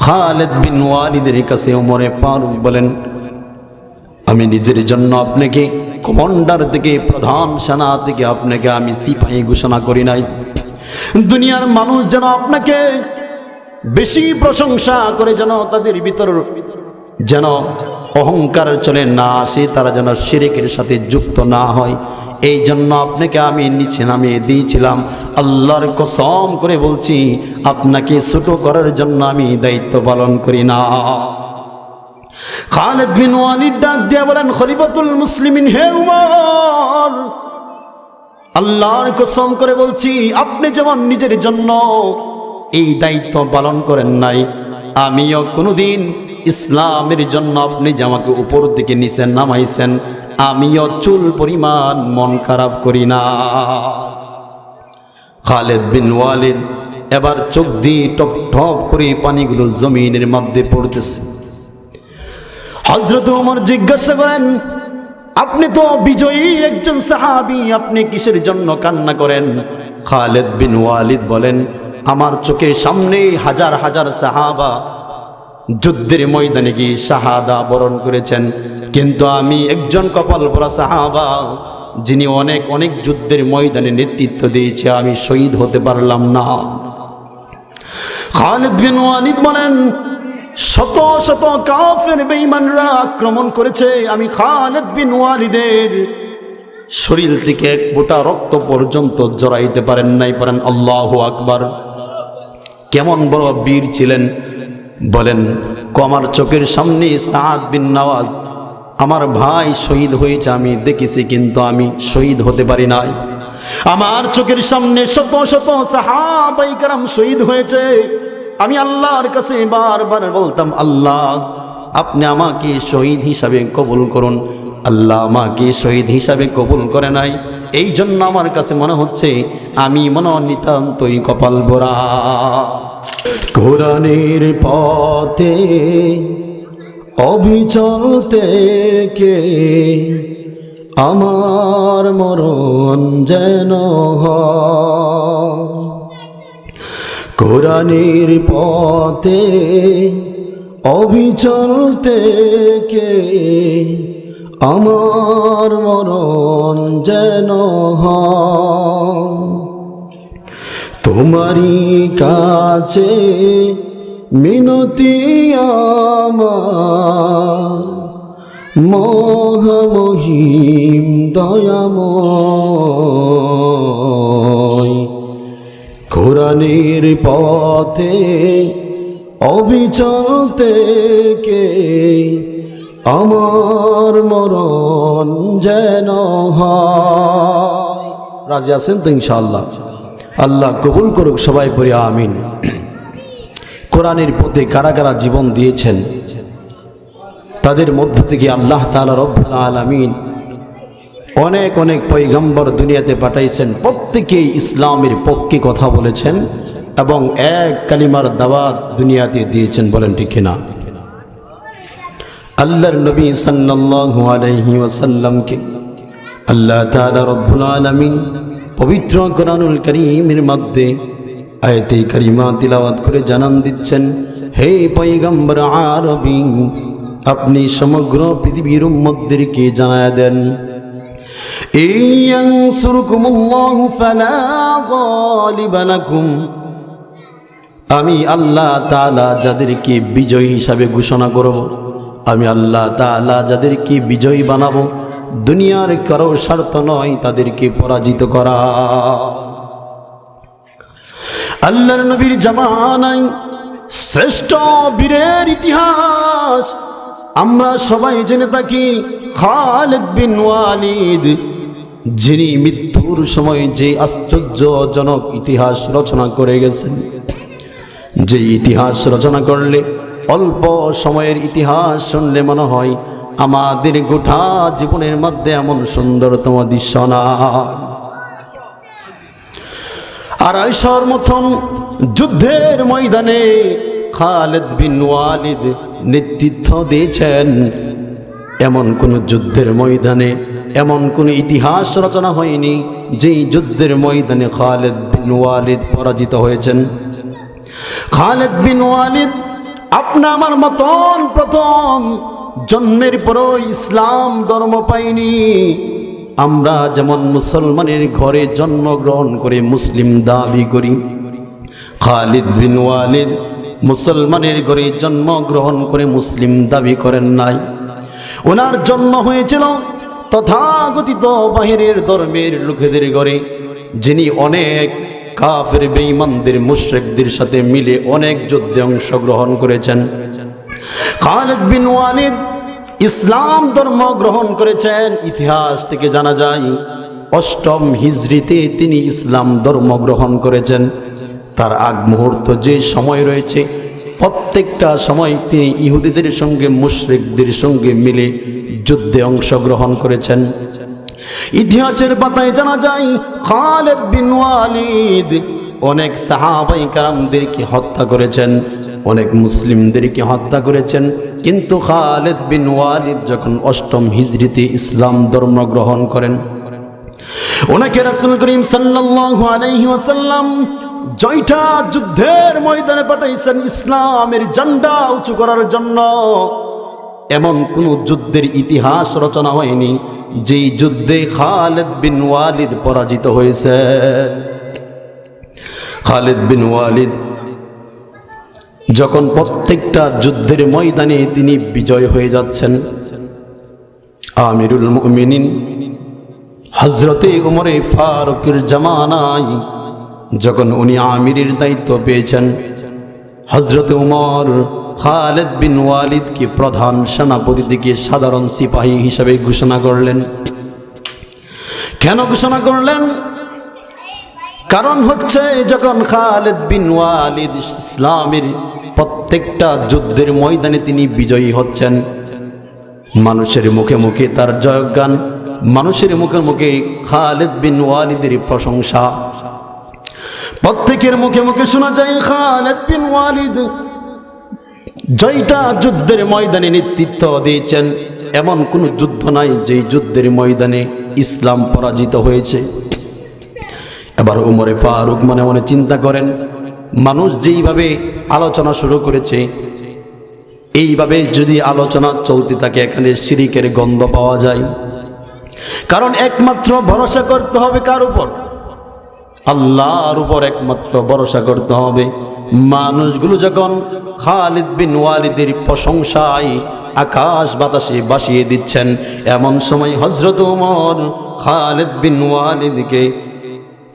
খালিদ বিন ওয়ালিদের কাছে ওমরে ফারুক বলেন, আমি নিজের জন্য আপনাকে কমান্ডার থেকে, প্রধান সেনা থেকে আপনাকে আমি সিপাহী ঘোষণা করি নাই। দুনিয়ার মানুষ যেন আপনাকে বেশি প্রশংসা করে, যেন তাদের ভিতর যেন অহংকার চলে না আসে, তারা যেন শিরকের সাথে যুক্ত না হয়, এই জন্য আপনাকে আমি নিচে নামিয়ে দিয়েছিলাম। আল্লাহর কসম করে বলছি, আপনাকে ছোট করার জন্য আমি দায়িত্ব পালন করি না। খালিদ বিন ওয়ালিদ ডাক দিয়ে বলেন, খলিফাতুল মুসলিমিন, হে উমর, আল্লাহর কসম করে বলছি, আপনি যেমন নিজের জন্য এই দায়িত্ব পালন করেন নাই, আমিও কোনোদিন ইসলামের জন্য আপনি যে আমাকে উপর দিকে নিচে নামাইছেন, আমিও চুল পরিমাণ মন খারাপ করি না। খালিদ বিন ওয়ালিদ এবার চোখ দিয়ে টপ টপ করে পানিগুলো জমিনের মধ্যে পড়তেছে। হযরত ওমর জিজ্ঞাসা করেন, আপনি তো বিজয়ী একজন সাহাবী, আপনি কিসের জন্য কান্না করেন? খালিদ বিন ওয়ালিদ বলেন, আমার চোখের সামনে হাজার হাজার সাহাবা যুদ্ধের ময়দানে গিয়ে শাহাদা বরণ করেছেন, কিন্তু আমি একজন কপাল পোড়া সাহাবা, যিনি অনেক অনেক যুদ্ধের ময়দানে নেতৃত্ব দিয়েছে, আমি শহীদ হতে পারলাম না। খালিদ বিন ওয়ালিদ বলেন, শত শত কাফের বেঈমানরা আক্রমণ করেছে, আমি খালিদ বিন ওয়ালিদের শরীর থেকে এক ফোঁটা রক্ত পর্যন্ত জড়াইতে পারেন নাই। পারেন আল্লাহু আকবার। কেমন বড় বীর ছিলেন বলেন। আমার চোখের সামনে সাদ বিন নওয়াজ, আমার ভাই শহীদ হয়েছে আমি দেখেছি, কিন্তু আমি শহীদ হতে পারি নাই। আমার চোখের সামনে শত শত সাহাবায়ে কেরাম শহীদ হয়েছে, আমি আল্লাহর কাছে বারবার বলতাম, আল্লাহ আপনি আমাকে শহীদ হিসাবে কবুল করুন। আল্লাহ আমাকে শহীদ হিসাবে কবুল করে নাই, এই জন্য আমার কাছে মনে হচ্ছে আমি নিতান্তই কপাল পোড়া। কোরআনের পথে অবিচল থেকে আমার মরণ যেন হয়, কোরআনের পথে অবিচল থেকে আমার মরণ যেন হয়। তোমারই কাছে মিনতি আমার, মহামহিম দয়াময়। কোরআনের পথে অবিচল থেকে আমার মরণ যেন হয়। রাজি আছেন তো ইনশাআল্লাহ? আল্লাহ কবুল করুক, সবাই পড়ি আমিন। কোরআনের পথে কারা কারা জীবন দিয়েছেন, তাদের মধ্য থেকে আল্লাহ তাআলা রব্বুল আলামিন অনেক অনেক পয়গম্বর দুনিয়াতে পাঠাইছেন, প্রত্যেকেই ইসলামের পক্ষে কথা বলেছেন এবং এক কালিমার দাওয়াত দুনিয়াতে দিয়েছেন। বলেন ঠিক কিনা? আল্লাহর নবী সাল্লাল্লাহু আলাইহি ওয়াসাল্লামকে আল্লাহ তাআলা রব্বুল আলামিন পবিত্র কোরআনুল কারীমের মধ্যে আয়াতে কারিমা তিলাওয়াত করে জানান দিচ্ছেন, হে পয়গম্বর আরবী, আপনি সমগ্র পৃথিবীর উম্মতদেরকে জানায়া দেন, ইয়ানসুরকুমুল্লাহু ফালা গালিবা লাকুম, আমি আল্লাহ তাআলা যাদেরকে বিজয়ী হিসাবে ঘোষণা করব, আমি আল্লাহ তাআলা যাদেরকে বিজয়ী বানাবো, দুনিয়ার কারো স্বার্থ নয় তাদেরকে পরাজিত করা। আল্লাহর নবীর জামানায় শ্রেষ্ঠ বীরের ইতিহাস আমরা সবাই জেনে থাকি। খালিদ বিন ওয়ালিদ, যিনি মৃত্যুর সময় যে আশ্চর্যজনক ইতিহাস রচনা করে গেছেন, যে ইতিহাস রচনা করলে অল্প সময়ের ইতিহাস শুনলে মনে হয় আমাদের গোটা জীবনের মধ্যে এমন সুন্দরতম দৃশ্য না। 250 মতন যুদ্ধের ময়দানে খালিদ বিন ওয়ালিদ নেতৃত্ব দিয়েছেন। এমন কোন যুদ্ধের ময়দানে এমন কোন ইতিহাস রচনা হয়নি যেই যুদ্ধের ময়দানে খালিদ বিন ওয়ালিদ পরাজিত হয়েছেন। খালিদ বিন ওয়ালিদ আপনা আমার মতন প্রথম জন্মের পরই ইসলাম ধর্ম পাইনি। আমরা যেমন মুসলমানের ঘরে জন্মগ্রহণ করে মুসলিম দাবি করি, খালিদ বিন ওয়ালিদ মুসলমানের ঘরে জন্মগ্রহণ করে মুসলিম দাবি করেন নাই। ওনার জন্ম হয়েছিল তথাকথিত বাহিরের ধর্মের লোকেদের ঘরে, যিনি অনেক কাফের বেঈমানদের মুশরিকদের সাথে মিলে অনেক যুদ্ধে অংশগ্রহণ করেছেন। খালিদ বিন ওয়ালিদ ইসলাম ধর্ম গ্রহণ করেছেন। ইতিহাস থেকে জানা যায় 8ম হিজরিতে তিনি ইসলাম ধর্ম গ্রহণ করেছেন। তার আগ মুহূর্ত যে সময় রয়েছে, প্রত্যেকটা সময় তিনি ইহুদিদের সঙ্গে মুশরিকদের সঙ্গে মিলে যুদ্ধে অংশগ্রহণ করেছেন। ইতিহাসের পাতায় জানা যায় খালিদ বিন ওয়ালিদ অনেক সাহাবায়ে কেরামদেরকে হত্যা করেছেন, অনেক মুসলিমদেরকে হত্যা করেছেন। কিন্তু খালিদ বিন ওয়ালিদ যখন 8ম হিজরিতে ইসলাম ধর্ম গ্রহণ করেন, ওনাকে রাসূল করিম সাল্লাল্লাহু আলাইহি ওয়াসাল্লাম জয়টা যুদ্ধের ময়দানে পাঠাইছেন ইসলামের ঝান্ডা উঁচু করার জন্য। এমন কোন যুদ্ধের ইতিহাস রচনা হয়নি যেই যুদ্ধে খালিদ বিন ওয়ালিদ পরাজিত হয়েছে। খালিদ বিন ওয়ালিদ যখন প্রত্যেকটা যুদ্ধের ময়দানে তিনি বিজয় হয়ে যাচ্ছেন, আমিরুল মুমিনিন হযরতে উমরে ফারুকের জামানায় যখন উনি আমিরের দায়িত্ব পেয়েছেন, হযরতে উমর খালিদ বিন ওয়ালিদকে প্রধান সেনাপতি থেকে সাধারণ সিপাহী হিসেবে ঘোষণা করলেন। কেন ঘোষণা করলেন? কারণ হচ্ছে যখন খালিদ বিন ওয়ালিদ ইসলামের প্রত্যেকটা যুদ্ধের ময়দানে তিনি বিজয়ী হচ্ছেন, মানুষের মুখে মুখে তার জয়গান, মানুষের মুখে মুখে খালিদ বিন ওয়ালিদের প্রশংসা, প্রত্যেকের মুখে মুখে শোনা যায় খালিদ বিন ওয়ালিদ জয়টা যুদ্ধের ময়দানে নেতৃত্ব দিয়েছেন। এমন কোন যুদ্ধ নাই যেই যুদ্ধের ময়দানে ইসলাম পরাজিত হয়েছে। এবার উমরে ফারুক মনে মনে চিন্তা করেন, মানুষ যেইভাবে আলোচনা শুরু করেছে, এইভাবে যদি আলোচনা চলতে থাকে এখানে শিরিকের গন্ধ পাওয়া যায়। কারণ একমাত্র ভরসা করতে হবে কার উপর? আল্লাহর উপর একমাত্র ভরসা করতে হবে। মানুষগুলো যখন খালিদ বিন ওয়ালিদের প্রশংসায় আকাশ বাতাসে ভাসিয়ে দিচ্ছেন, এমন সময় হযরত ওমর খালিদ বিন ওয়ালিদকে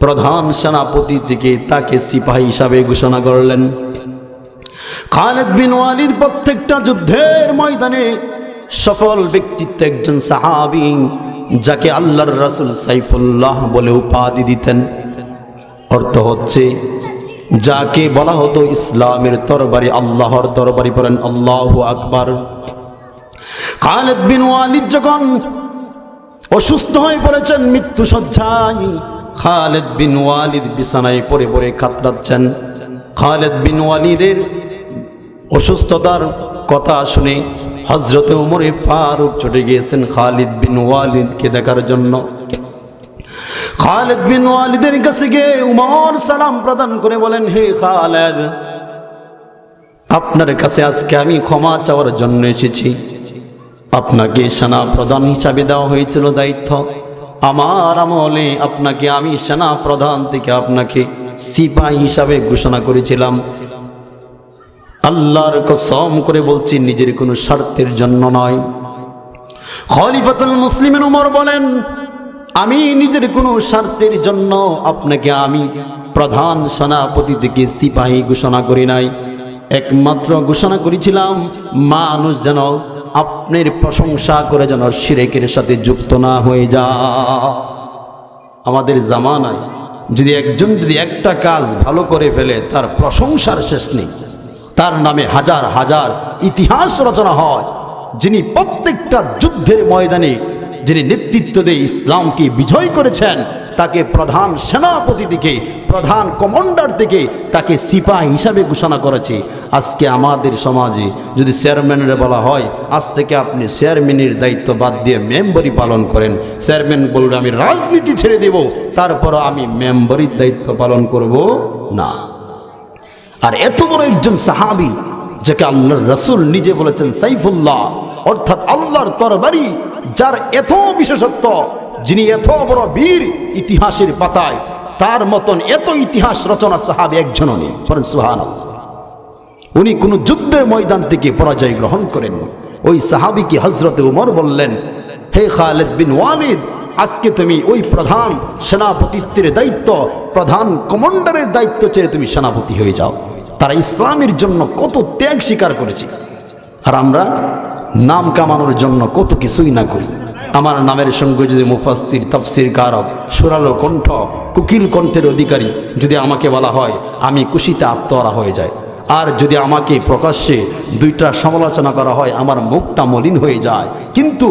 প্রধান সেনাপতি থেকে তাকে সিপাহী হিসাবে ঘোষণা করলেন। খালিদ বিন ওয়ালিদ প্রত্যেকটা যুদ্ধের ময়দানে সফল ব্যক্তিত্ব একজন সাহাবী, যাকে আল্লাহর রাসূল সাইফুল্লাহ বলে উপাধি দিতেন। অর্থ হচ্ছে যাকে বলা হতো ইসলামের তরবারি, আল্লাহর তরবারি। পড়েন আল্লাহু আকবার। খালিদ বিন ওয়ালিদ যখন অসুস্থ হয়ে পড়েছেন, মৃত্যু শয্যায়, খালিদ বিন ওয়ালিদ বিছানায় পড়ে পড়ে কাতরাচ্ছেন। খালিদ বিন ওয়ালিদের অসুস্থতার কথা শুনে হযরতে উমরে ফারুক ছুটে গিয়েছেন খালিদ বিন ওয়ালিদকে দেখার জন্য। খালিদ বিন ওয়ালিদের কাছে গিয়ে উমর সালাম প্রদান করে বলেন, হে খালিদ, আপনার কাছে আজকে আমি ক্ষমা চাওয়ার জন্য এসেছি। আপনাকে সেনা প্রধান হিসাবে দেওয়া হয়েছিল দায়িত্ব। আমার আমলে আপনাকে আমি সেনা প্রধান থেকে আপনাকে সিপাহী হিসাবে ঘোষণা করেছিলাম। আল্লাহর কসম করে বলছি, নিজের কোনো স্বার্থের জন্য নয়। খলিফাতুল মুসলিমিন উমর বলেন, আমি নিজের কোনো স্বার্থের জন্য আপনাকে আমি প্রধান সেনাপতি থেকে সিপাহী ঘোষণা করি নাই। একমাত্র ঘোষণা করেছিলাম মানুষ যেন আপনার প্রশংসা করে যেন শিরকের সাথে যুক্ত না হয়ে যায়। আমাদের জামানায় যদি একজন একটা কাজ ভালো করে ফেলে, তার প্রশংসার শেষ নেই। তার নামে হাজার হাজার ইতিহাস রচনা হয়। যিনি প্রত্যেকটা যুদ্ধের ময়দানে যিনি নেতৃত্ব দিয়ে ইসলামকে বিজয় করেছেন, তাকে প্রধান সেনাপতি থেকে, প্রধান কমান্ডার থেকে তাকে সিপাহী হিসাবে ঘোষণা করেছে। আজকে আমাদের সমাজে যদি চেয়ারম্যানের বলা হয়, আজ থেকে আপনি চেয়ারম্যানের দায়িত্ব বাদ দিয়ে মেম্বারি পালন করেন, চেয়ারম্যান বলবে আমি রাজনীতি ছেড়ে দেব, তারপরও আমি মেম্বারির দায়িত্ব পালন করব না। আর এত বড় একজন সাহাবী যাকে আল্লাহর রাসূল নিজে বলেছেন সাইফুল্লাহ, অর্থাৎ আল্লাহর তরবারি, যার এত বিশেষত্ব, যিনি এত বড় বীর, ইতিহাসের পাতায় তার মতন এত ইতিহাস রচনা সাহাবী একজনও নেই। বলেন সুবহানাল্লাহ। উনি কোন যুদ্ধের ময়দান থেকে পরাজয় গ্রহণ করেন। ওই সাহাবীকে হযরতে উমর বললেন, হে খালিদ বিন ওয়ালিদ, আজকে তুমি ওই প্রধান সেনাপতিত্বের দায়িত্ব, প্রধান কমান্ডারের দায়িত্ব ছেড়ে তুমি সেনাপতি হয়ে যাও। তারা ইসলামের জন্য কত ত্যাগ স্বীকার করেছে, আর আমরা নাম কামানোর জন্য কত কিছুই না করি। আমার নামের সঙ্গে যদি মুফাসসির, তাফসীর কারক, সুরালো কণ্ঠ, কুকিল কণ্ঠের অধিকারী যদি আমাকে বলা হয়, আমি খুশিতে আত্মহারা হয়ে যায়। আর যদি আমাকে প্রকাশ্যে দুইটা সমালোচনা করা হয়, আমার মুখটা মলিন হয়ে যায়। কিন্তু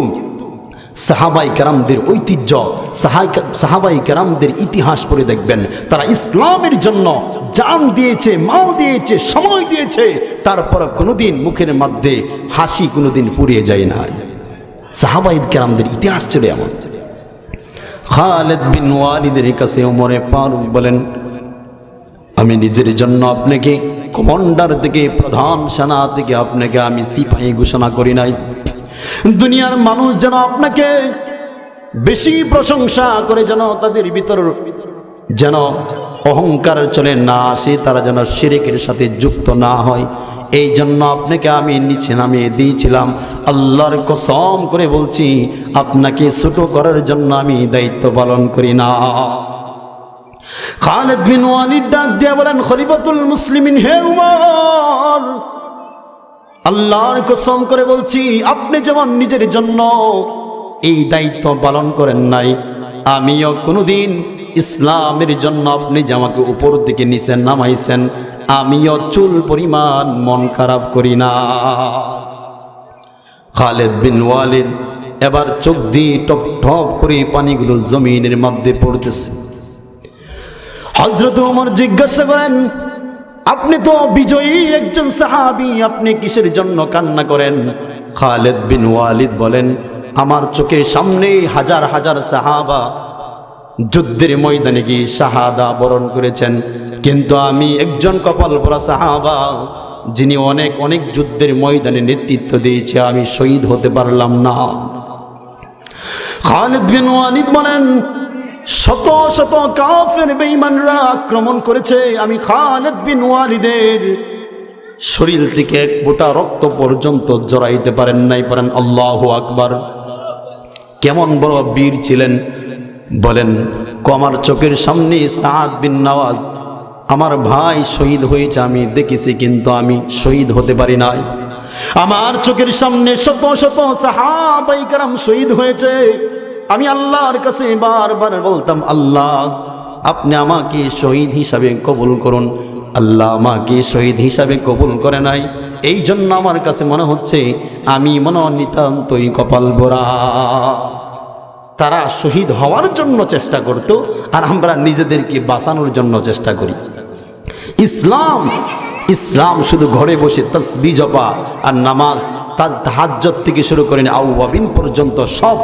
সাহাবাই কেরামদের ঐতিহ্য, সাহাবাই কেরামদের ইতিহাস পড়ে দেখবেন, তারা ইসলামের জন্য জান দিয়েছে, মাল দিয়েছে, সময় দিয়েছে, তারপর কোনোদিন মুখের মধ্যে হাসি কোনোদিন ফুরিয়ে যায় না। সাহাবাই কেরামদের ইতিহাস ছিল এমন। খালিদ বিন ওয়ালিদের কাছে ওমরে ফারুক বলেন, আমি নিজের জন্য আপনাকে কমান্ডার থেকে, প্রধান সেনা থেকে আপনাকে আমি সিপাহী ঘোষণা করি নাই। দুনিয়ার মানুষ যেন আপনাকে বেশি প্রশংসা করে, যেন তাদের ভিতর যেন অহংকার চলে না আসে, তারা যেন শিরকের সাথে যুক্ত না হয়, এই জন্য আপনাকে আমি নিচে নামিয়ে দিয়েছিলাম। আল্লাহর কসম করে বলছি, আপনাকে ছোট করার জন্য আমি দায়িত্ব পালন করি না। খালিদ বিন ওয়ালিদ ডাক দিয়ে বলেন, খলিফাতুল মুসলিমিন, হে উমর, আল্লাহর কসম করে বলছি, আপনি যেমন নিজের জন্য এই দায়িত্ব পালন করেন নাই, আমিও কোনোদিন ইসলামের জন্য আপনি যে আমাকে উপর থেকে নিচে নামাইছেন, আমিও চুল পরিমাণ মন খারাপ করি না। খালিদ বিন ওয়ালিদ এবার চোখ দিয়ে টপ টপ করে পানিগুলো জমিনের মধ্যে পড়তেছে। হযরত ওমর জিজ্ঞাসা করেন, আপনি তো বিজয়ী একজন সাহাবী, আপনি কিসের জন্য কান্না করেন? খালিদ বিন ওয়ালিদ বলেন, আমার চোখের সামনে হাজার হাজার সাহাবা যুদ্ধের ময়দানে গিয়ে শাহাদা বরণ করেছেন, কিন্তু আমি একজন কপাল পোড়া সাহাবা, যিনি অনেক অনেক যুদ্ধের ময়দানে নেতৃত্ব দিয়েছে, আমি শহীদ হতে পারলাম না। খালিদ বিন ওয়ালিদ বলেন, শত শত কাফের বেঈমানরা আক্রমণ করেছে, আমি খালিদ বিন ওয়ালিদের শরীর থেকে এক ফোঁটা রক্ত পর্যন্ত জড়াইতে পারেন নাই। পারেন আল্লাহু আকবার। কেমন বড় বীর ছিলেন বলেন। আমার চোখের সামনে সাদ বিন নওয়াজ, আমার ভাই শহীদ হয়েছে, আমি দেখেছি, কিন্তু আমি শহীদ হতে পারি নাই। আমার চোখের সামনে শত শত সাহাবায়ে কেরাম শহীদ হয়েছে, আমি আল্লাহর কাছে বারবার বলতাম, আল্লাহ আপনি আমাকে শহীদ হিসাবে কবুল করুন। আল্লাহ আমাকে শহীদ হিসাবে কবুল করে নাই, এই জন্য আমার কাছে মনে হচ্ছে আমি নিতান্তই কপাল ভরা। তারা শহীদ হওয়ার জন্য চেষ্টা করত, আর আমরা নিজেদেরকে বাঁচানোর জন্য চেষ্টা করি। ইসলাম শুধু ঘরে বসে তাসবিহ জপা আর নামাজ, তাহাজ্জুদ থেকে শুরু করে আওয়াবিন পর্যন্ত সব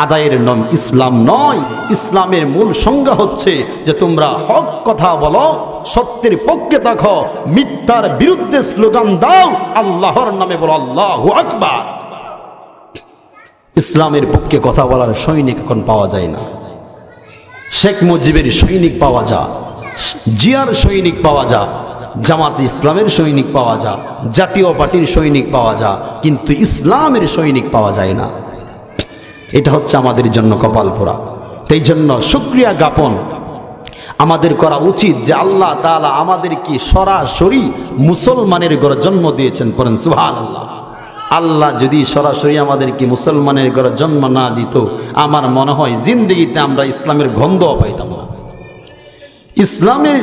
আদায়ের নাম ইসলাম নয়। ইসলামের মূল সংজ্ঞা হচ্ছে যে তোমরা হক কথা বলো, সত্যের পক্ষে থাকো, মিথ্যার বিরুদ্ধে স্লোগান দাও, আল্লাহর নামে বলো আল্লাহু আকবার। ইসলামের পক্ষে কথা বলার সৈনিক এখন পাওয়া যায় না। শেখ মুজিবের সৈনিক পাওয়া যায়, জিয়ার সৈনিক পাওয়া যায়, জামাতে ইসলামের সৈনিক পাওয়া যায়, জাতীয় পার্টির সৈনিক পাওয়া যায়, কিন্তু ইসলামের সৈনিক পাওয়া যায় না। এটা হচ্ছে আমাদের জন্য কপাল পোড়া। এই জন্য শুকরিয়া জ্ঞাপন আমাদের করা উচিত যে আল্লাহ তাআলা আমাদেরকে সরাসরি মুসলমানের ঘরে জন্ম দিয়েছেন। পড়েন সুবহানাল্লাহ। আল্লাহ যদি সরাসরি আমাদেরকে মুসলমানের ঘরে জন্ম না দিত, আমার মনে হয় জিন্দেগিতে আমরা ইসলামের গন্ধও পাইতাম না। ইসলামের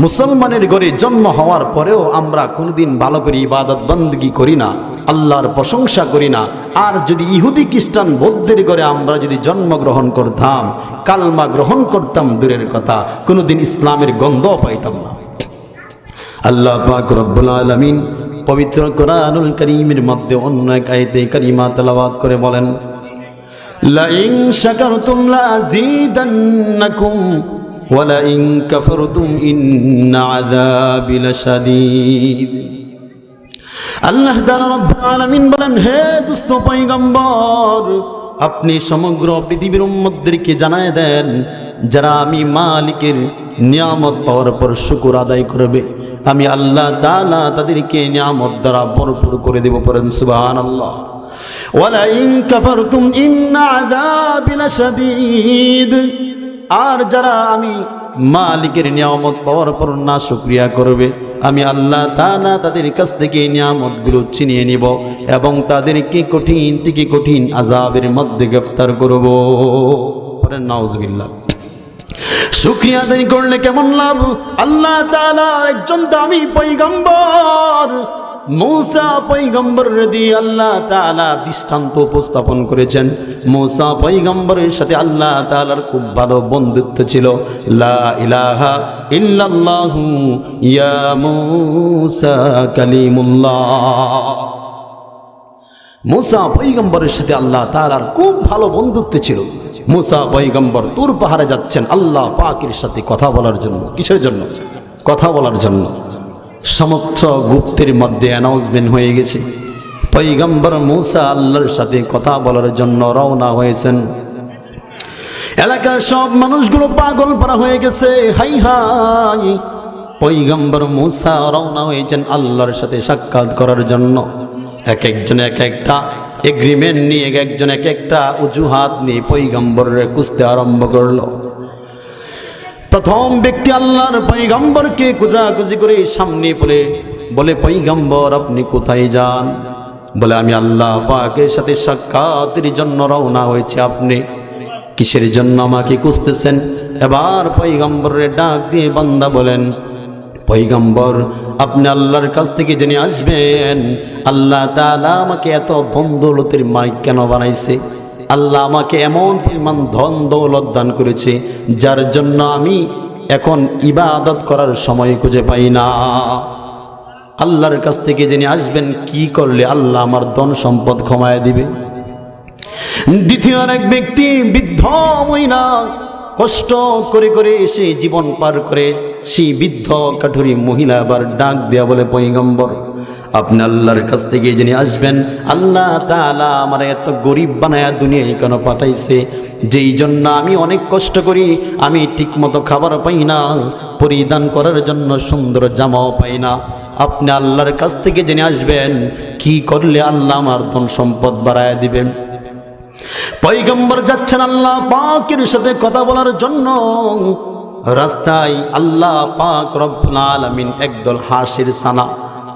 মুসলমানের ঘরে জন্ম হওয়ার পরেও আমরা কোনোদিন ভালো করে ইবাদত বندگی করি না, আল্লাহর প্রশংসা করি না। আর যদি ইহুদি খ্রিস্টান বৌদ্ধের ঘরে আমরা যদি জন্মগ্রহণ করতাম, কালমা গ্রহণ করতাম, দূরের কথা কোনোদিন ইসলামের গন্ধও পাইতাম না। আল্লাহ পাক রব্বুল আলামিন পবিত্র কোরআনুল কারীমের মধ্যে অন্য এক আয়াতে কারিমা তেলাওয়াত করে বলেন, লা ইন শাকারতুম লাযীদান্নাকুম ওয়া লা ইন কাফারতুম ইন্না আযাবি লাশাদীদ। আল্লাহ তাআলা রব্বুল আলামিন বলেন, হে দুস্থ পয়গম্বর, আপনি সমগ্র পৃথিবীর উম্মতদেরকে জানায় দেন, যারা আমি মালিকের নিয়ামত পাওয়ার পর শুকর আদায় করবে, আমি আল্লাহ তাআলা তাদেরকে নিয়ামত দ্বারা ভরপুর করে দেব। পড়েন সুবহানাল্লাহ। ওয়ালা ইন কাফারতুম ইন্না আযাবি লাশাদীদ। আর যারা আমি মালিকের নিয়ামত পাওয়ার পর না শুকরিয়া করবে, আমি আল্লাহ তাআলা তাদের কাছ থেকে নিয়ামতগুলো ছিনিয়ে নিব এবং তাদেরকে কঠিন থেকে কঠিন আযাবের মধ্যে গ্রেফতার করব। পড়েন নাউজুবিল্লাহ। শুকরিয়া আদায় করলে কেমন লাভ? আল্লাহ তাআলার একজন দামি পয়গম্বর মূসা পয়গম্বরের দিয়ে আল্লাহ তাআলা দৃষ্টান্ত উপস্থাপন করেছেন। মূসা পয়গম্বরের সাথে আল্লাহ তাআলার খুব ভালো বন্ধুত্ব ছিল। লা ইলাহা ইল্লাল্লাহু ইয়া মূসা কালিমুল্লাহ। মূসা পয়গম্বরের সাথে আল্লাহ তাআলার খুব ভালো বন্ধুত্ব ছিল। মূসা পয়গম্বর তুর পাহাড়ে যাচ্ছেন আল্লাহ পাকের সাথে কথা বলার জন্য। কিসের জন্য? কথা বলার জন্য। সমস্ত গুপ্তের মধ্যে অ্যানাউন্সমেন্ট হয়ে গেছে, পয়গম্বর মূসা আল্লাহর সাথে কথা বলার জন্য রওনা হয়েছেন। এলাকার সব মানুষগুলো পাগল পারা হয়ে গেছে। হাই হাই, পয়গম্বর মূসা রওনা হয়েছেন আল্লাহর সাথে সাক্ষাৎ করার জন্য। এক একজন এক একটা এগ্রিমেন্ট নিয়ে, এক একজন এক একটা অজুহাত নিয়ে পয়গম্বরের খুঁজতে আরম্ভ করলো। প্রথম ব্যক্তি আল্লাহর পয়গম্বরকে খোঁজাখুঁজি করে সামনে বলে, পয়গম্বর আপনি কোথায় যান? বলে, আমি আল্লাহ পাকের সাথে সাক্ষাতের জন্য রওনা হয়েছে। আপনি কিসের জন্য আমাকে খুঁজতেছেন? এবার পয়গম্বরের ডাক দিয়ে বান্দা বলেন, পয়গম্বর আপনি আল্লাহর কাছ থেকে জেনে আসবেন, আল্লাহ তাআলা আমাকে এত ধন দৌলতের মালিক কেন বানাইছে। আল্লাহ আমাকে এমন পরিমাণ ধন দৌলত দান করেছে, যার জন্য আমি এখন ইবাদত করার সময় খুঁজে পাই না। আল্লাহর কাছ থেকে জেনে আসবেন কি করলে আল্লাহ আমার ধন সম্পদ ক্ষমায় দিবে। দ্বিতীয় এক ব্যক্তি বৃদ্ধ মহিলা, কষ্ট করে করে এসে জীবন পার করে সেই বৃদ্ধ কাঠুরি মহিলা আবার ডাক দেয়া বলে, পয়গম্বর আপনি আল্লাহর কাছ থেকে জেনে আসবেন, আল্লাহ তাআলা আমার এত গরিব বানায়া দুনিয়ায় কেন পাঠাইছে, যেই জন্য আমি অনেক কষ্ট করি, আমি ঠিক মতো খাবার পাই না, পরিধান করার জন্য সুন্দর জামাও পাই না। আপনি আল্লাহর কাছ থেকে জেনে আসবেন কি করলে আল্লাহ আমার ধন সম্পদ বাড়ায় দিবেন। পয়গম্বর যাচ্ছেন আল্লাহ পাকের সাথে কথা বলার জন্য। রাস্তায় আল্লাহ পাক রব্বুল আলামিন একদল হাসির ছানা,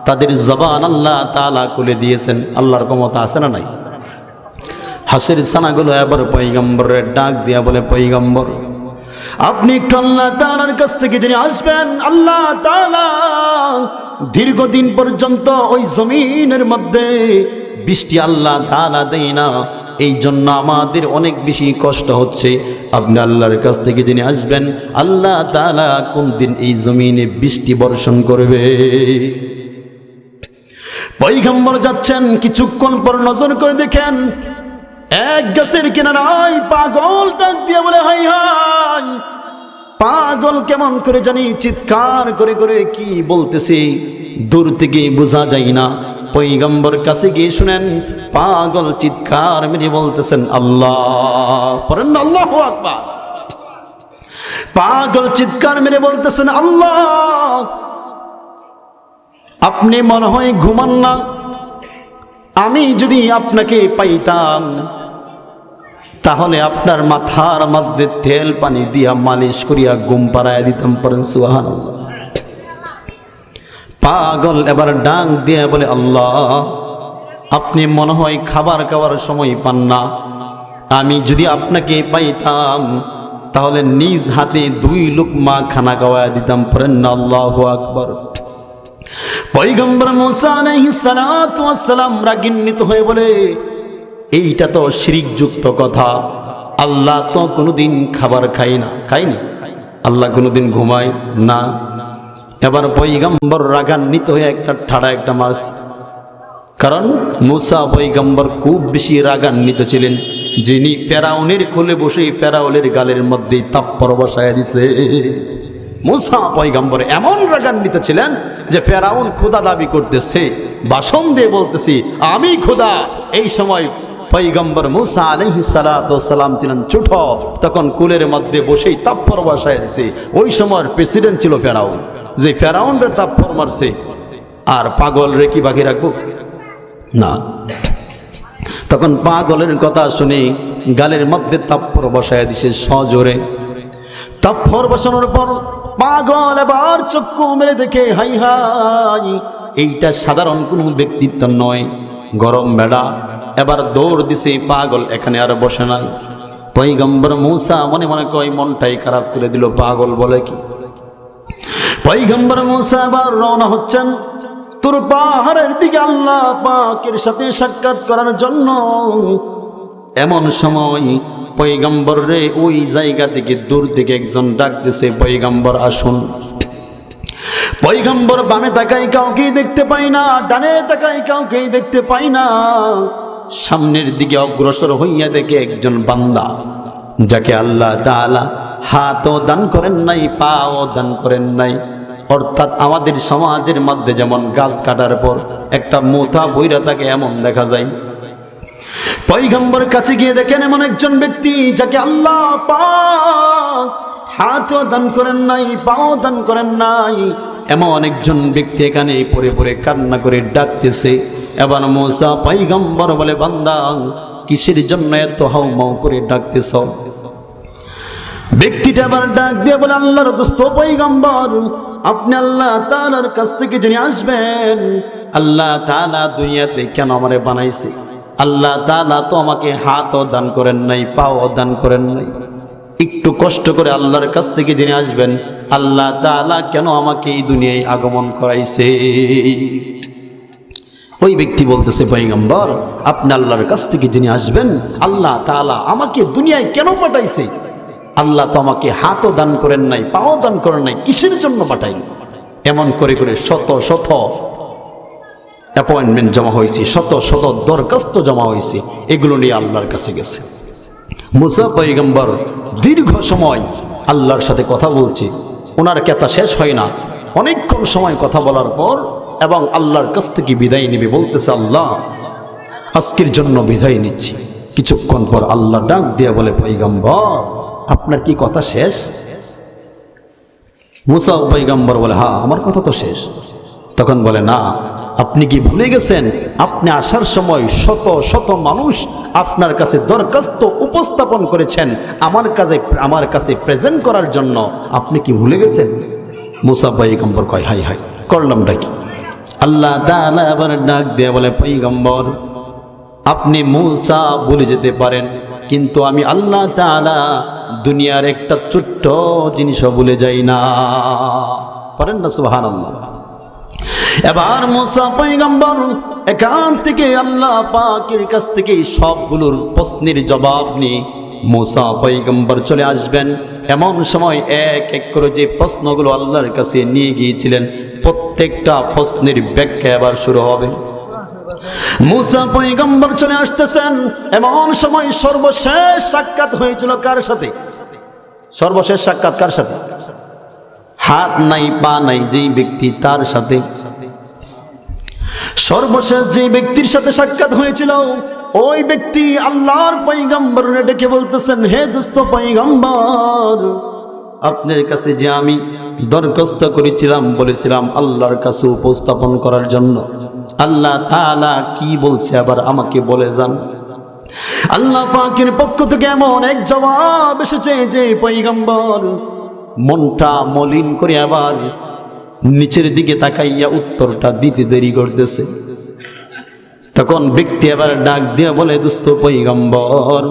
তাদের জবান আল্লাহ তাআলা খুলে দিয়েছেন। আল্লাহর ক্ষমতা আছে না নাই? হাসির ছানাগুলো এবার পয়গম্বরের ডাক দিয়া বলে, পয়গম্বর আপনি একটু আল্লাহ তাআলার কাছ থেকে জেনে আসবেন, আল্লাহ তাআলা দীর্ঘদিন পর্যন্ত ওই জমিনের মধ্যে বৃষ্টি আল্লাহ তাআলা দেয় না, এই জন্য আমাদের অনেক বেশি কষ্ট হচ্ছে। আপনি আল্লাহর কাছ থেকে জেনে আসবেন আল্লাহ তাআলা কোন দিন এই জমিনে বৃষ্টি বর্ষণ করবে। পয়গম্বর যাচ্ছেন, কিছুক্ষণ পর নজর করে দেখেন এক গাছের কিনারায় পাগল ডাক দিয়ে বলে, হাই হাই, পাগল কেমন করে জানি চিৎকার করে করে কি বলতেছে, দূর থেকে বোঝা যায় না। পয়গম্বর কাছে গিয়ে শুনেন পাগল চিৎকার মেরে বলতেছেন, আল্লাহ। পড়েন না আল্লাহু আকবার। পাগল চিৎকার মেরে বলতেছেন, আল্লাহ। আপনি মনে হয় ঘুমান না, আমি যদি আপনাকে পাইতাম তাহলে আপনার মাথার মধ্যে তেল পানি দিয়া মালিশ করিয়া ঘুম পাড়ায় দিতাম। পড়েন সুবহানাল্লাহ। পাগল এবার ডাক দিয়ে বলে, আল্লাহ আপনি মনে হয় খাবার খাওয়ার সময় পান না, আমি যদি আপনাকে পাইতাম তাহলে নিজ হাতে 2 লুকমা খানা খাওয়ায় দিতাম। পড়েন না আল্লাহু আকবার। পয়গম্বর মূসা আলাইহিস সালাতু ওয়াস সালাম রাগান্বিত হয়ে বলে, এইটা তো শিরক যুক্ত কথা, আল্লাহ তো কোনোদিন খাবার খায়নি, আল্লাহ কোনোদিন ঘুমায় না। এবার পয়গম্বর রাগান্বিত হয়ে একটা ঠাড়া একটা মারস, কারণ মূসা পয়গম্বর খুব বেশি রাগান্বিত ছিলেন, যিনি ফেরাউনের কোলে বসে ফেরাউনের গালের মধ্যে তাপ্পর বসায় দিছে। মুসা পয়গম্বর এমন রাগান্বিত ছিলেন যে ফেরাউন খোদা দাবি করতেছে, ভাষণ দিয়ে বলতেছি আমি খোদা। এই সময় পয়গম্বর মুসা আলাইহিস সালাতু সালাম ছিলেন ছোট, তখন কুলের মধ্যে বসেই তাপ্পর বসায় দিছে। ওই সময়ের প্রেসিডেন্ট ছিল ফেরাউন, যে ফেরাউনরে তাপ্পর মারছে। আর পাগল রে কি বাকি রাখবো না। তখন পাগলের কথা শুনে গালের মধ্যে তাপ্পর বসায় দিছে সজোরে। তাপ্পর বসানোর পর পাগল এবার চক্ষু মেরে দেখে হাই হাই, এইটা সাধারণ কোনো ব্যক্তিত্ব নয়, গরম বেড়া। এবার দৌড় দিছে পাগল, এখানে আর বসে নাই। পয়গম্বর মুসা মনে মনে কয় মনটাই খারাপ করে দিল, পাগল বলে কি। পয়গম্বর মুসা আবার রওনা হচ্ছেন তোর পাহাড়ের দিকে আল্লাহ পাকের সাথে সাক্ষাৎ করার জন্য। এমন সময় পয়গম্বর রে ওই জায়গা থেকে দূর থেকে একজন ডাক দিছে, পয়গম্বর আসুন। পয়গম্বর বামে তাকাই কাউকেই দেখতে পাই না, ডানে তাকাই কাউকেই দেখতে পাই না। সামনের দিকে অগ্রসর হইয়া দেখে একজন বান্দা, যাকে আল্লাহ তাআলা হাতও দান করেন নাই, পাও দান করেন নাই। অর্থাৎ আমাদের সমাজের মধ্যে যেমন গাছ কাটার পর একটা মোথা বইরা থাকে এমন দেখা যায়। পয়গম্বর কাছে গিয়ে দেখেন এমন একজন ব্যক্তি যাকে আল্লাহ পাক হাতও দান করেন নাই, পাও দান করেন নাই। এমন একজন ব্যক্তি এখানে পড়ে পড়ে কান্না করে ডাকতেছে। এবার মুসা পয়গম্বর বলে, বান্দা কিসের জন্য এত হাউমাউ করে ডাকতেছ? ব্যক্তিটা আবার ডাক দিয়ে বলে, আল্লাহর দোস্ত পয়গম্বর, আপনি আল্লাহ তাআলার কাছ থেকে জেনে আসবেন আল্লাহ তাআলা দুনিয়াতে কেন আমারে বানাইছে। আল্লাহ তাআলা তো আমাকে হাতও দান করেন নাই, পাও দান করেন নাই। একটু কষ্ট করে আল্লাহর কাছ থেকে জেনে আসবেন আল্লাহ তাআলা কেন আমাকে এই দুনিয়ায় আগমন করাইছে। ওই ব্যক্তি বলতেছে, পয়গম্বর আপনি আল্লাহর কাছ থেকে জেনে আসবেন আল্লাহ তাআলা আমাকে দুনিয়ায় কেন পাঠাইছে। আল্লাহ তো আমাকে হাতও দান করেন নাই, পাও দান করেন নাই, কিসের জন্য পাঠাইল? এমন করে করে শত শত অ্যাপয়েন্টমেন্ট জমা হয়েছে, শত শত দরখাস্ত জমা হয়েছে, এগুলো নিয়ে আল্লাহর কাছে গেছে। মুসা পয়গম্বর দীর্ঘ সময় আল্লাহর সাথে কথা বলছে, ওনার কথা শেষ হয় না। অনেকক্ষণ সময় কথা বলার পর এবং আল্লাহর কাছ থেকে বিদায় নেবে বলতেছে, আল্লাহ আজকের জন্য বিদায় নিচ্ছি। কিছুক্ষণ পর আল্লাহ ডাক দিয়ে বলে, পয়গম্বর আপনার কি কথা শেষ? মুসা পয়গম্বর বলে, হ্যাঁ আমার কথা তো শেষ। তখন বলে, না আপনি কি ভুলে গেছেন আপনি আসার সময় শত শত মানুষ আপনার কাছে দরখাস্ত উপস্থাপন করেছেন আমার কাছে প্রেজেন্ট করার জন্য, আপনি কি ভুলে গেছেন? মুসা পয়গম্বর কয়, হাই হাই করলামটা কি? আল্লাহ তাআলা আবার ডাক দিয়ে বলে, পয়গম্বর আপনি মুসা ভুলে যেতে পারেন, কিন্তু আমি আল্লাহ তাআলা দুনিয়ার একটা ছোট্ট জিনিসও ভুলে যাই না। পারেন না? সুবহানাল্লাহ। এবার মুসা পয়গম্বর এখান থেকে আল্লাহ পাকের কাছ থেকে সবগুলোর প্রশ্নের জবাব নিয়ে মুসা পয়গম্বর চলে আসবেন। এমন সময় এক এক করে যে প্রশ্নগুলো আল্লাহর কাছে নিয়ে গিয়েছিলেন প্রত্যেকটা প্রশ্নের ব্যাখ্যা এবার শুরু হবে। মুসা পয়গম্বর চলে আসতেছেন। এমন সময় সর্বশেষ সাক্ষাৎ হয়েছিল কার সাথে? সর্বশেষ সাক্ষাৎ কার সাথে? হাত নাই পা নাই যেই ব্যক্তি, তার সাথে। সর্বশেষ যে ব্যক্তির সাথে সাক্ষাৎ হয়েছিল ওই ব্যক্তি আল্লাহর পয়গম্বর ডেকে বলতেছেন, হে দোস্ত পয়গম্বর, আপনার কাছে যে আমি দরখাস্ত করেছিলাম, বলেছিলাম আল্লাহর কাছে উপস্থাপন করার জন্য, আল্লাহ তাআলা কি বলছে আবার আমাকে বলে যান। আল্লাহ পাকের পক্ষ থেকে এমন এক জবাব এসেছে যে পয়গম্বর মনটা মলিন করে আবার নিচের দিকে তাকাইয়া উত্তরটা দিতে দেরি করতেছে। তখন ব্যক্তি আবার ডাক দিয়ে বলে, দোস্ত পয়গম্বর,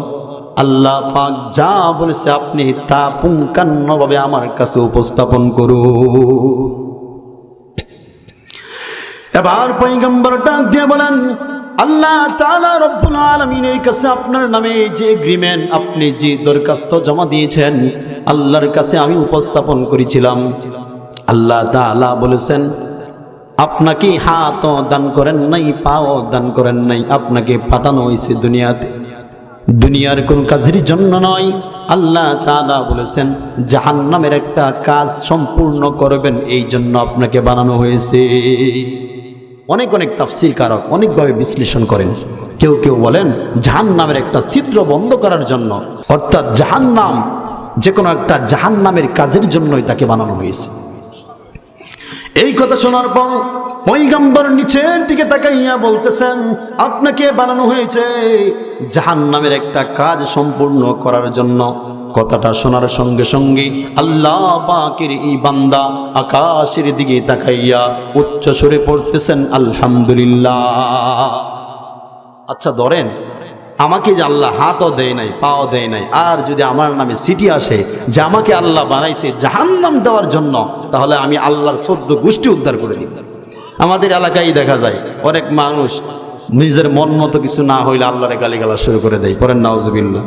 আল্লাহ পাক যা বলেছে আপনি তা পুঙ্খানুভাবে আমার কাছে উপস্থাপন করুন। এবার পয়গম্বর ডাক দিয়ে বলেন, আল্লাহ তাআলা রব্বুল আলামিনের কাছে আপনার নামে যে এগ্রিমেন্ট, আপনি যে দরখাস্ত জমা দিয়েছেন আল্লাহর কাছে আমি উপস্থাপন করেছিলাম। আল্লাহ তাআলা বলেছেন আপনাকে হাতও দান করেন নাই, পাও দান করেন নাই, আপনাকে পাঠানো হয়েছে দুনিয়াতে দুনিয়ার কোন কাজের জন্য নয়। আল্লাহ তাআলা বলেছেন জাহান্নামের একটা কাজ সম্পূর্ণ করবেন, এই জন্য আপনাকে বানানো হয়েছে। অনেক অনেক তাফসীর কারক অনেকভাবে বিশ্লেষণ করেন। কেউ কেউ বলেন জাহান্নামের একটা ছিদ্র বন্ধ করার জন্য, অর্থাৎ জাহান্নাম যে কোনো একটা জাহান্নামের কাজের জন্যই তাকে বানানো হয়েছে। এই কথা শোনার পর পয়গম্বর নিচের দিকে তাকাইয়া বলতেছেন আপনাকে বানানো হয়েছে জাহান্নামের একটা কাজ সম্পূর্ণ করার জন্য। কথাটা শোনার সঙ্গে সঙ্গে আল্লাহ পাকের এই বান্দা আকাশের দিকে তাকাইয়া উচ্চ সুরে পড়তেছেন আলহামদুলিল্লাহ। আচ্ছা ধরেন আমাকে যে আল্লাহ হাতও দেয় নাই, পাও দেয় নাই, আর যদি আমার নামে সিটি আসে যে আমাকে আল্লাহ বানাইছে জাহান্নাম দেওয়ার জন্য, তাহলে আমি আল্লাহর 14 গোষ্ঠী উদ্ধার করে দিই। আমাদের এলাকায় দেখা যায় অনেক মানুষ নিজের মন মতো কিছু না হইলে আল্লাহরে গালিগালাজ শুরু করে দেয়। পরেন নাউজুবিল্লাহ।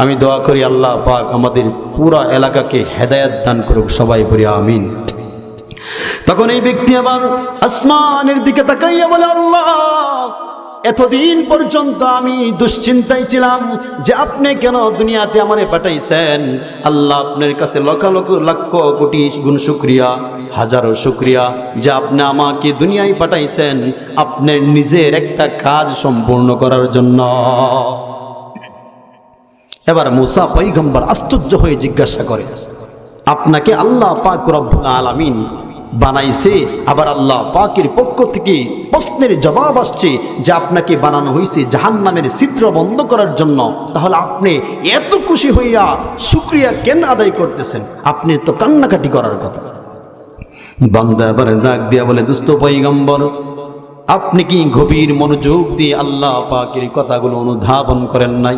আমি দোয়া করি আল্লাহ পাক আমাদের পুরা এলাকাকে হেদায়েত দান করুক, সবাই পড়ি আমিন। তখন এই ব্যক্তি আবার আসমানের দিকে তাকাইয়া বলে আল্লাহ এতদিন পর্যন্ত আমি দুশ্চিন্তায় ছিলাম যে আপনি কেন দুনিয়াতে আমারে পাঠাইছেন। আল্লাহ আপনার কাছে লক্ষ লক্ষ কোটি গুণ শুকরিয়া, হাজারো শুকরিয়া যে আপনি আমাকে দুনিয়ায় পাঠাইছেন আপনার নিজের একটা কাজ সম্পূর্ণ করার জন্য। এবার মুসা পয়গম্বর আশ্চর্য হয়ে জিজ্ঞাসা করে আপনাকে আল্লাহ পাক রব্বুল আলামিন বানাইছে, আবার আল্লাহ পাকের পক্ষ থেকে প্রশ্নের জবাব আসছে যে আপনাকে বানানো হয়েছে জাহান্নামের ছিদ্র বন্ধ করার জন্য, তাহলে আপনি এত খুশি হইয়া শুকরিয়া কেন আদায় করতেছেন? আপনি তো কান্নাকাটি করার কথা। বান্দা এবার ডাক দিয়া বলে দোস্ত পয়গম্বর আপনি কি গভীর মনোযোগ দিয়ে আল্লাহ পাকের কথাগুলো অনুধাবন করেন নাই?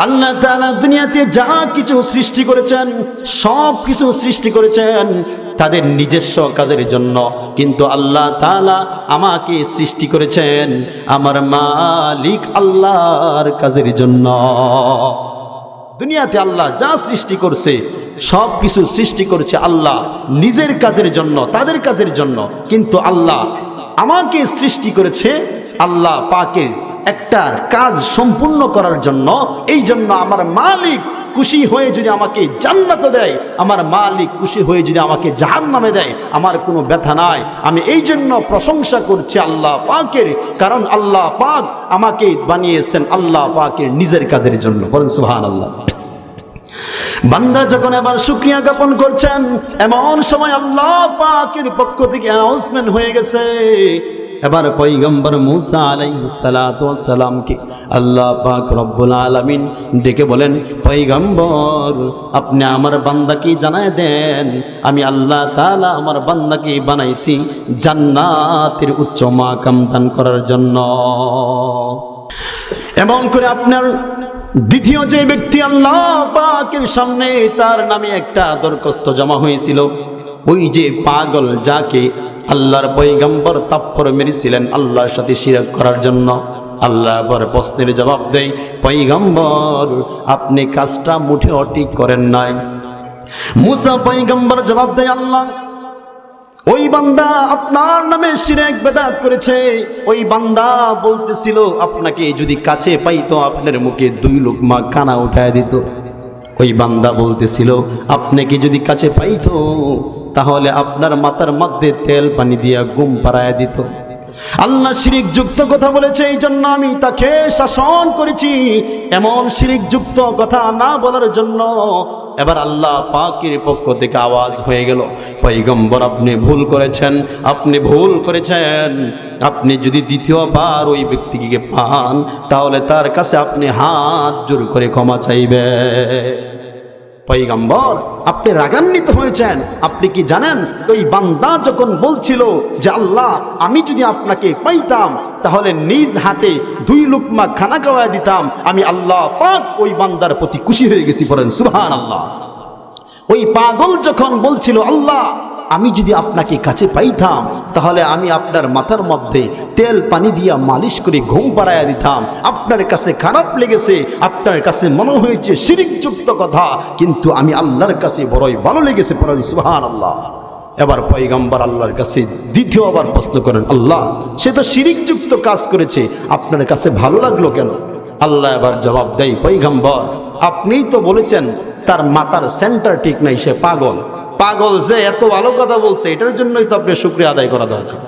আল্লাহ তাআলা দুনিয়াতে যা কিছু সৃষ্টি করেছেন সব কিছু সৃষ্টি করেছেন তাদের নিজস্ব কাজের জন্য, কিন্তু আল্লাহ তাআলা আমাকে সৃষ্টি করেছেন আমার মালিক আল্লাহর কাজের জন্য। দুনিয়াতে আল্লাহ যা সৃষ্টি করছে সব কিছু সৃষ্টি করেছে আল্লাহ নিজের কাজের জন্য, তাদের কাজের জন্য, কিন্তু আল্লাহ আমাকে সৃষ্টি করেছে আল্লাহ পাকের একটা কাজ সম্পূর্ণ করার জন্য। এই জন্য আমার মালিক খুশি হয়ে যদি আমাকে জান্নাতে দেয়, আমার মালিক খুশি হয়ে যদি আমাকে জাহান্নামে দেয়, আমার কোনো ব্যথা নাই। আমি এই জন্য প্রশংসা করছি আল্লাহ পাকের, কারণ আল্লাহ পাক আমাকে বানিয়েছেন আল্লাহ পাকের নিজের কাজের জন্য। বলেন সুবহানাল্লাহ। বান্দা যখন এবার শুকরিয়া জ্ঞাপন করছেন, এমন সময় আল্লাহ পাকের পক্ষ থেকে অ্যানাউন্সমেন্ট হয়ে গেছে। এবার পয়গম্বর মুসা আলাইহিস সালাতু ওয়াস সালামকে আল্লাহ পাক রব্বুল আলামিন ডেকে বলেন পয়গম্বর আপনি আমার বান্দাকে জানায় দেন আমি আল্লাহ তাআলা আমার বান্দাকে বানাইছি জান্নাতের উচ্চ মাকাম দান করার জন্য। এমন করে আপনার দ্বিতীয় যে ব্যক্তি আল্লাহ পাকের সামনে তার নামে একটা দরখাস্ত জমা হয়েছিল, ওই যে পাগল যাকে আল্লাহর পয়গম্বর তাপ্পর মেরেছিলেন আল্লাহর সাথে শিরক করার জন্য, আল্লাহ আবার প্রশ্নের জবাব দেয় পয়গম্বর আপনি কাজটা মুঠেও ঠিক করেন নাই। মুসা পয়গম্বর জবাব দেয় আল্লাহ ওই বান্দা আপনার নামে শিরক বেদাত করেছে। ওই বান্দা বলতেছিল আপনাকে যদি কাছে পাইতো আপনার মুখে 2 লোকমা খানা উঠায় দিত। ওই বান্দা বলতেছিল আপনাকে যদি কাছে পাইতো তাহলে আপনার মাথার মধ্যে তেল পানি দিয়া ঘুম পাড়ায় দিত। আল্লাহ শিরিক যুক্ত কথা বলেছে, এই জন্য আমি তাকে শাসন করেছি এমন শিরিক যুক্ত কথা না বলার জন্য। এবার আল্লাহ পাকের পক্ষ থেকে আওয়াজ হয়ে গেল পয়গম্বর আপনি ভুল করেছেন, আপনি ভুল করেছেন। আপনি যদি দ্বিতীয়বার ওই ব্যক্তিকে পান তাহলে তার কাছে আপনি হাত জোর করে ক্ষমা চাইবেন। পয়গম্বর আপনি রাগান্বিত হয়েছেন। আপনি কি জানেন ওই বান্দা যখন বলছিল যে আল্লাহ আমি যদি আপনাকে পাইতাম তাহলে নিজ হাতে 2 লোকমা খানা খাওয়ায় দিতাম, আমি আল্লাহ পাক ওই বান্দার প্রতি খুশি হয়ে গেছি। পড়েন সুবহানাল্লাহ। ওই পাগল যখন বলছিল আল্লাহ আমি যদি আপনাকে কাছে পাইতাম তাহলে আমি আপনার মাথার মধ্যে তেল পানি দিয়া মালিশ করে ঘুম পাড়াইয়া দিতাম, আপনার কাছে খারাপ লেগেছে, আপনার কাছে মনে হয়েছে শিরকযুক্ত কথা, কিন্তু আমি আল্লাহর কাছে বড়ই ভালো লেগেছে। পড়েন সুবহানাল্লাহ। এবার পয়গম্বর আল্লাহর কাছে দ্বিতীয়বার প্রশ্ন করেন আল্লাহ সে তো শিরকযুক্ত কাজ করেছে, আপনার কাছে ভালো লাগলো কেন? আল্লাহ এবার জবাব দেয়, পয়গম্বর আপনিই তো বলেছেন তার মাথার সেন্টার ঠিক নাই, সে পাগল। পাগল যে এত ভালো কথা বলছে, এটার জন্যই তো আপনি শুকরিয়া আদায় করা দরকার।